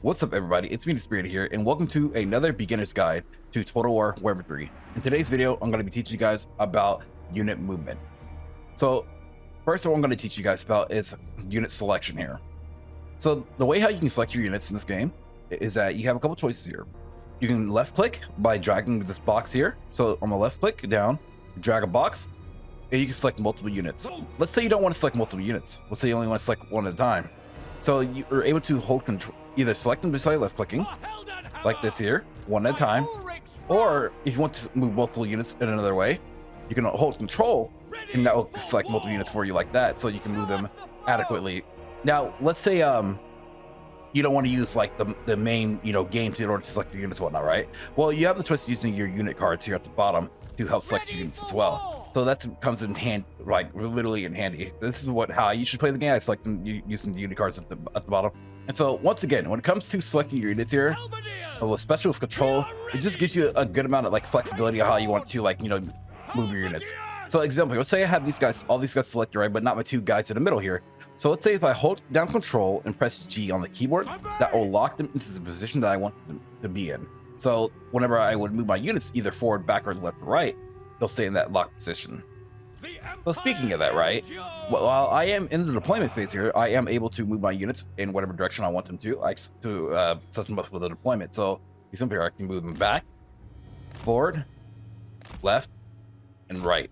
What's up, everybody? It's me, DisBearity here, and welcome to another beginner's guide to Total War Warhammer 3. In today's video, I'm going to be teaching you guys about unit movement. So, first what I'm going to teach you guys about is unit selection here. So, the way how you can select your units in this game is that you have a couple choices here. You can left click by dragging this box here. So, on the left click down, drag a box, and you can select multiple units. Let's say you don't want to select multiple units. Let's say you only want to select one at a time. So, you're able to hold control. Either select them just by left clicking, like this here, one at a time, or if you want to move multiple units in another way, you can hold control and that will select multiple units for you like that, so you can move them adequately. Now, let's say you don't want to use like the main game in order to select your units and whatnot, right? Well, you have the choice of using your unit cards here at the bottom to help select your units as well. So that comes in hand, like literally in handy. This is how you should play the game. I select them using the unit cards at the bottom. And so once again, when it comes to selecting your units here, especially with control, it just gives you a good amount of like flexibility of how you want to move your units. So example, let's say I have all these guys selected, right, but not my two guys in the middle here. So let's say if I hold down control and press G on the keyboard, that will lock them into the position that I want them to be in. So whenever I would move my units either forward, backward, left, or right, they'll stay in that locked position. So speaking of that, right, while I am in the deployment phase here, I am able to move my units in whatever direction I want them to, set them up for the deployment. So you simply I can move them back, forward, left, and right.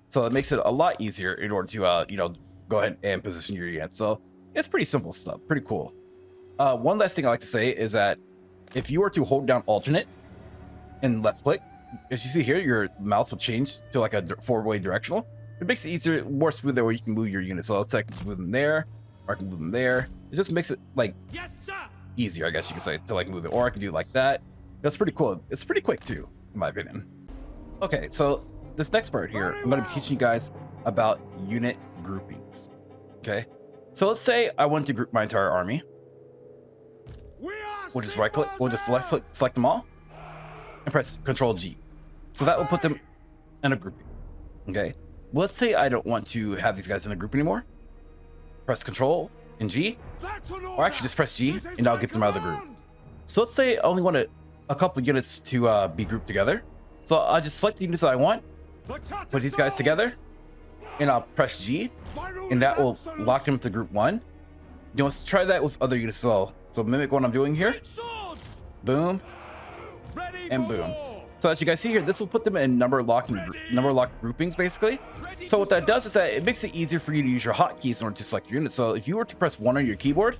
So it makes it a lot easier in order to go ahead and position your units. So it's pretty simple stuff, pretty cool. One last thing I like to say is that if you were to hold down alternate and left click, as you see here, your mouse will change to like a forward-way directional. It makes it easier, more smoother, where you can move your units. So let's say I can move them there, or I can move them there. It just makes it like easier, I guess you could say, to like move it. Or I can do it like that. That's pretty cool. It's pretty quick too, in my opinion. Okay, so this next part here, I'm going to be teaching you guys about unit groupings. Okay, so let's say I want to group my entire army. We'll just right click, we'll just left click, select them all, and press Control G. So that will put them in a grouping. Okay, let's say I don't want to have these guys in a group anymore. Press Control and G, or actually just press G and I'll get them out of the group. So let's say I only want a couple units to be grouped together. So I'll just select the units that I want, put these guys together, and I'll press G, and that will lock them to group 1. Let's try that with other units as well. So mimic what I'm doing here. Boom. And boom. So as you guys see here, this will put them in number locked groupings basically. So what that does is that it makes it easier for you to use your hotkeys in order to select your units. So if you were to press 1 on your keyboard,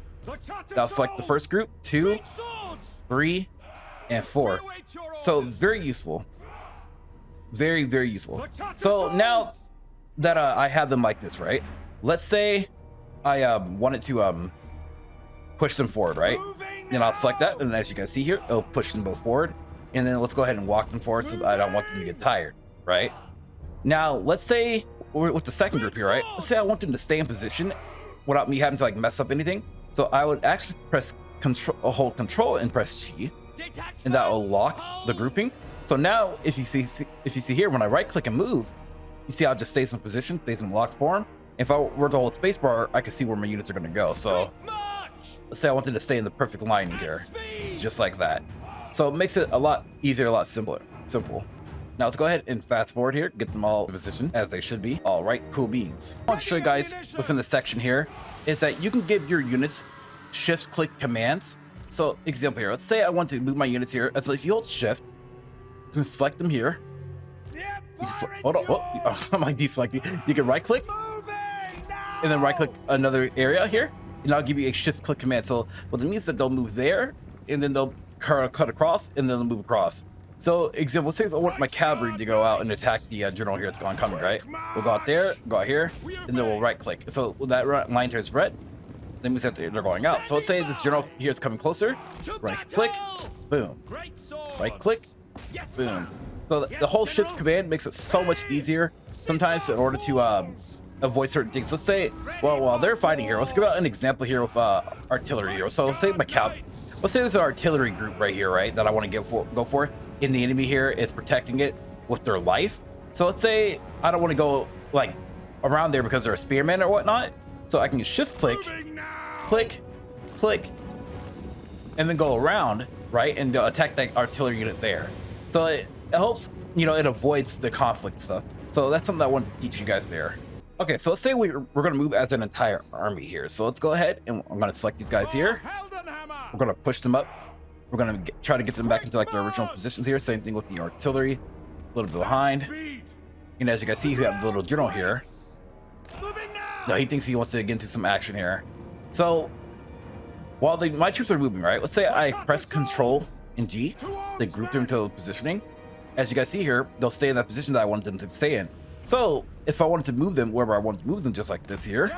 that'll select the first group, 2, 3, and 4. So very useful. Very, very useful. So now that I have them like this, right? Let's say I wanted to push them forward, right? And I'll select that, and as you guys see here, it'll push them both forward. And then let's go ahead and walk them forward so that I don't want them to get tired, right? Now, let's say we're with the second group here, right? Let's say I want them to stay in position without me having to like mess up anything. So I would actually press hold control and press G, and that will lock the grouping. So now if you see here, when I right click and move, you see how it just stays in position, stays in locked form. If I were to hold spacebar, I can see where my units are going to go. So let's say I wanted to stay in the perfect line here, just like that. So it makes it a lot easier, a lot simple. Now let's go ahead and fast forward here, get them all in position as they should be. All right, cool beans. I want to show you guys within the section here is that you can give your units shift click commands. So example here, let's say I want to move my units here. So if you hold shift, you can select them here. Hold on, am I deselecting? You can right click and then right click another area here, and I'll give you a shift click command. So what it means is that they'll move there, and then they'll cut across, and then they'll move across. So example, say if I want my cavalry to go out and attack the general here that's coming, right? We'll go out there, go out here, and then we'll right click. So that line turns red, that means that they're going out. So let's say this general here is coming closer, right click, boom, right click, boom. So the whole shift command makes it so much easier sometimes in order to avoid certain things. Let's say, well, while they're fighting here, let's give out an example here with artillery here. So let's take my cavalry. Let's say there's an artillery group right here, right, that I want to go for. And the enemy here is protecting it with their life. So let's say I don't want to go like around there because they're a spearman or whatnot. So I can shift click, click, click, and then go around, right, and attack that artillery unit there. So it helps, you know, it avoids the conflict stuff. So that's something I wanted to teach you guys there. Okay, so let's say we're going to move as an entire army here. So let's go ahead and I'm going to select these guys here. We're going to push them up. We're going to try to get them back into like their original positions here. Same thing with the artillery, a little bit behind. And as you guys see, we have the little general here. No, he thinks he wants to get into some action here. So while my troops are moving, right, let's say I press Control and G, they group them into positioning. As you guys see here, they'll stay in that position that I wanted them to stay in. So if I wanted to move them wherever I want to move them, just like this here,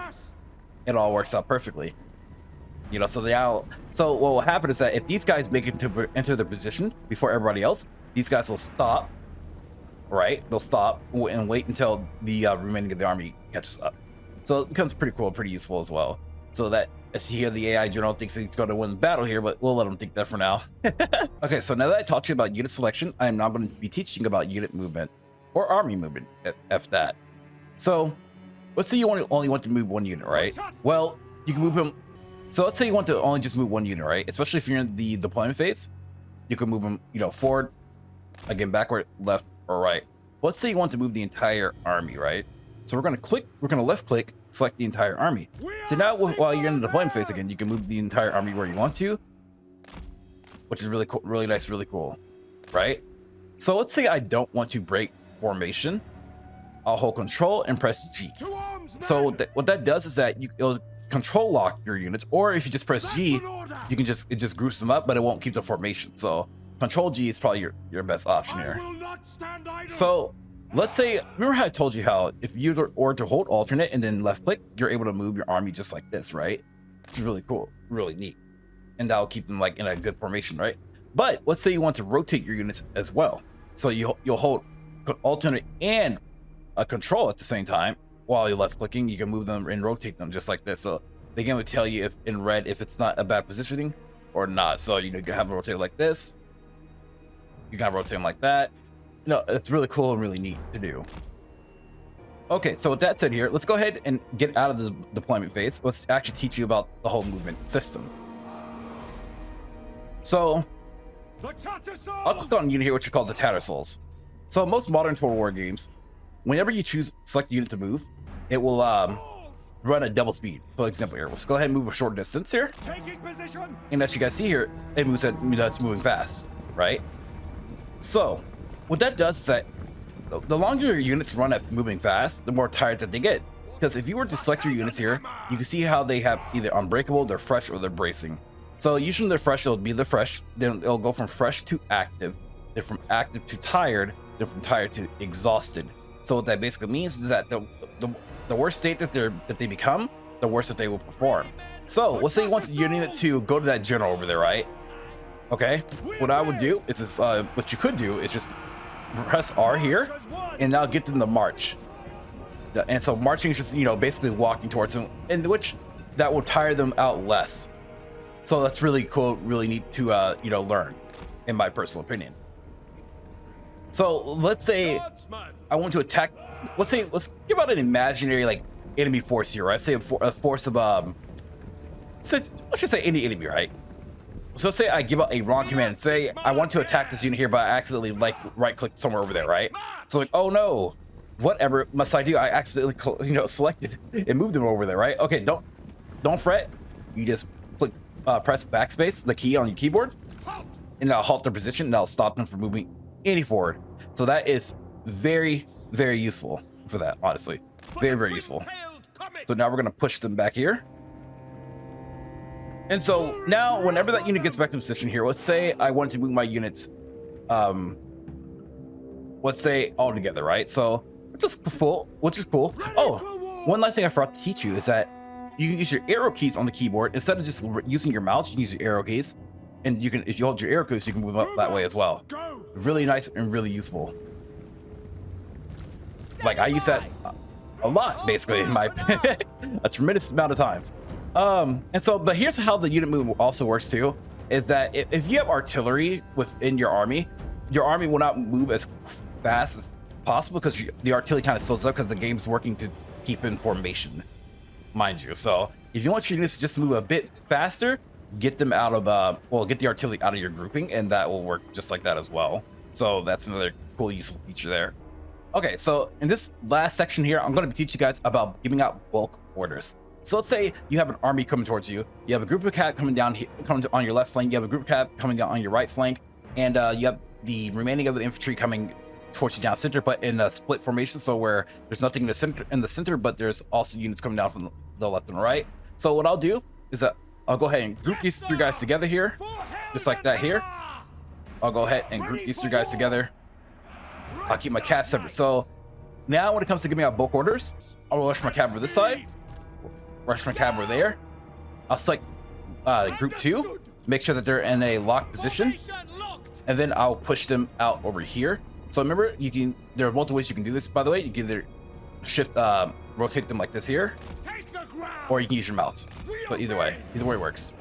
it all works out perfectly. You know, so so what will happen is that if these guys make it into their position before everybody else, these guys will stop, right? They'll stop and wait until the remaining of the army catches up. So it becomes pretty cool, pretty useful as well. So that as you hear, the AI general thinks he's going to win the battle here, but we'll let him think that for now. Okay, so now that I taught you about unit selection, I am now going to be teaching about unit movement or army movement, if that. So let's say you only want to move one unit, right? Well, you can move them. So let's say you want to only just move one unit, right? Especially if you're in the deployment phase, you can move them, you know, forward, again, backward, left, or right. Let's say you want to move the entire army, right? So we're going to left click, select the entire army. So now while you're in the deployment phase again, you can move the entire army where you want to, which is really cool, really nice, really cool, right? So let's say I don't want to break formation. I'll hold Control and press G. So what that does is that it'll control lock your units, or if you just press G, you can it just groups them up, but it won't keep the formation. So Control G is probably your best option here. So let's say, remember how I told you how if you were to hold alternate and then left click, you're able to move your army just like this, right? Which is really cool, really neat. And that'll keep them like in a good formation, right? But let's say you want to rotate your units as well. So you'll hold alternate and a control at the same time. While you're left clicking, you can move them and rotate them just like this. So the game will tell you if in red if it's not a bad positioning or not. So you can have them rotate like this. You can rotate them like that. You know, it's really cool and really neat to do. Okay, so with that said here, let's go ahead and get out of the deployment phase. Let's actually teach you about the whole movement system. So I'll click on a unit here, which is called the Tattersouls. So most modern Total War games, whenever you select a unit to move, it will run at double speed. For example here, let's go ahead and move a short distance here. And as you guys see here, it moves it's moving fast, right? So what that does is that the longer your units run at moving fast, the more tired that they get. Because if you were to select your units here, you can see how they have either unbreakable, they're fresh, or they're bracing. So usually they're fresh, it'll be the fresh, then it'll go from fresh to active, then from active to tired, then from tired to exhausted. So what that basically means is that the worse state that they become, the worse that they will perform. So let's say you want the unit to go to that general over there, right? Okay, what I would do is just, what you could do is just press R here, and that'll get them to march. And so marching is just, you know, basically walking towards them, in which that will tire them out less. So that's really cool, really neat to, you know, learn, in my personal opinion. So let's say I want to attack, let's give out an imaginary like enemy force here, right? Say a force of, let's just say any enemy, right? So say I give out a wrong command. Say I want to attack this unit here, but I accidentally like right click somewhere over there, right? So like, oh no, whatever must I do? I accidentally, you know, selected and moved them over there, right? Okay, don't fret. You just click, press backspace, the key on your keyboard, and that'll halt their position, and that'll stop them from moving any forward. So that is very, very useful for that, honestly. Very, very useful. So now we're gonna push them back here. And so now whenever that unit gets back to position here, let's say I want to move my units, let's say all together, right? So just full, which is cool. Oh, one last thing I forgot to teach you is that you can use your arrow keys on the keyboard. Instead of just using your mouse, you can use your arrow keys. And you can, if you hold your arrow keys, you can move up that way as well. Really nice and really useful. Like I use that a lot, basically, in my a tremendous amount of times. And so, but here's how the unit movement also works too, is that if you have artillery within your army will not move as fast as possible because the artillery kind of slows up because the game's working to keep in formation, mind you. So if you want your units to just move a bit faster, get them out of well, get the artillery out of your grouping, and that will work just like that as well. So that's another cool useful feature there. Okay, so in this last section here, I'm going to teach you guys about giving out bulk orders. So let's say you have an army coming towards you. You have a group of cav coming down here, coming on your left flank. You have a group of cav coming down on your right flank, and you have the remaining of the infantry coming towards you down center, but in a split formation. So where there's nothing in the center, but there's also units coming down from the left and right. So what I'll do is that I'll go ahead and group these three guys together here, just like that here. I'll go ahead and group these three guys together. I'll keep my cav separate. So now when it comes to giving out bulk orders, I'll rush my cav over this side. Rush my cav over there. I'll select group 2, make sure that they're in a locked position, and then I'll push them out over here. So remember, there are multiple ways you can do this, by the way. You can either shift rotate them like this here, or you can use your mouse. But either way works.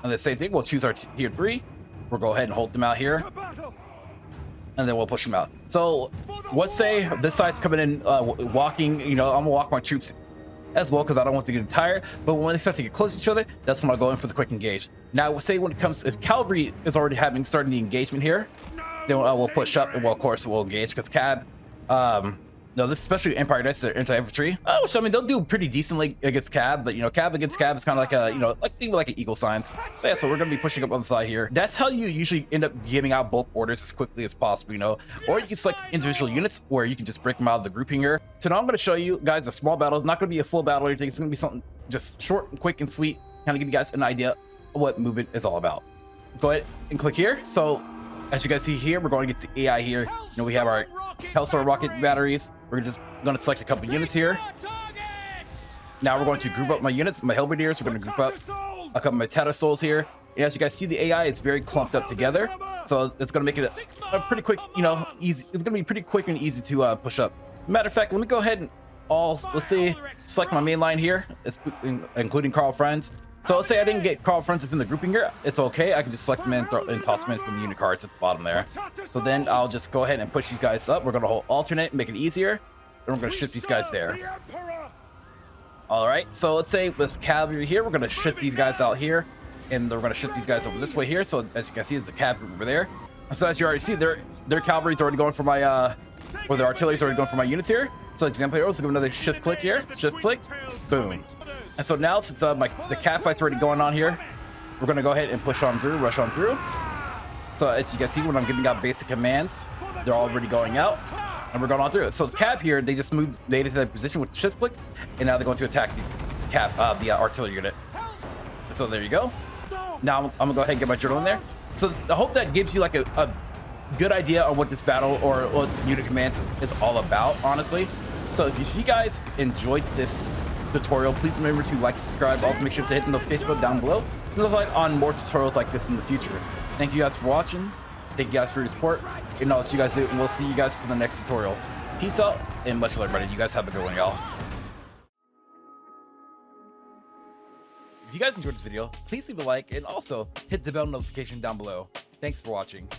And the same thing, we'll choose our tier 3. We'll go ahead and hold them out here, and then we'll push them out. So let's say this side's coming in walking, I'm gonna walk my troops as well because I don't want to get tired. But when they start to get close to each other, that's when I'll go in for the quick engage. Now, say when it comes, if cavalry is already starting the engagement here, then we'll push up, and of course we'll engage because cab. No, this especially Empire Knights, they're anti-infantry. Oh, so I mean they'll do pretty decently against cab, but cab against cab is kind of like a think like an eagle signs. So yeah, so we're gonna be pushing up on the side here. That's how you usually end up giving out bulk orders as quickly as possible, or you can select individual units where you can just break them out of the grouping here. So now I'm gonna show you guys a small battle. It's not gonna be a full battle or anything. It's gonna be something just short and quick and sweet, kind of give you guys an idea of what movement is all about. Go ahead and click here. So as you guys see here, we're going to get the AI here. We have our Hellstorm rocket batteries. We're just going to select a couple units here. Now we're going to group up my units, my Halberdiers. We're going to group up a couple of my Tatterstoles here. And as you guys see, the AI, it's very clumped up together. So it's going to make it a pretty quick, easy. It's going to be pretty quick and easy to push up. Matter of fact, let me go ahead and let's see, select my main line here, including Carl Friends. So let's say I didn't get Carl Friends within the grouping here. It's okay. I can just select them and toss them in from the unit cards at the bottom there. So then I'll just go ahead and push these guys up. We're going to hold alternate, make it easier. And we're going to shift these guys there. All right. So let's say with cavalry here, we're going to shift these guys out here. And we're going to shift these guys over this way here. So as you can see, it's a cab group over there. So as you already see, their cavalry's already going for my, or their artillery's already going for my units here. So example here, let's give another shift click here. Shift click. Boom. And so now, since the cat fight's already going on here, we're going to go ahead and push on through, rush on through. So as you can see, when I'm giving out basic commands, they're already going out, and we're going on through it. So the cab here, they just moved into that position with shift click, and now they're going to attack the artillery unit. So there you go. Now I'm going to go ahead and get my journal in there. So I hope that gives you like a good idea on what this battle or what unit commands is all about, honestly. So if you guys enjoyed this tutorial, please remember to like, subscribe, also make sure to hit the notification button down below and look on more tutorials like this in the future. Thank you guys for watching. Thank you guys for your support and all that you guys do, and we'll see you guys for the next tutorial. Peace out and much love, everybody. You guys have a good one, y'all. If you guys enjoyed this video, please leave a like and also hit the bell notification down below. Thanks for watching.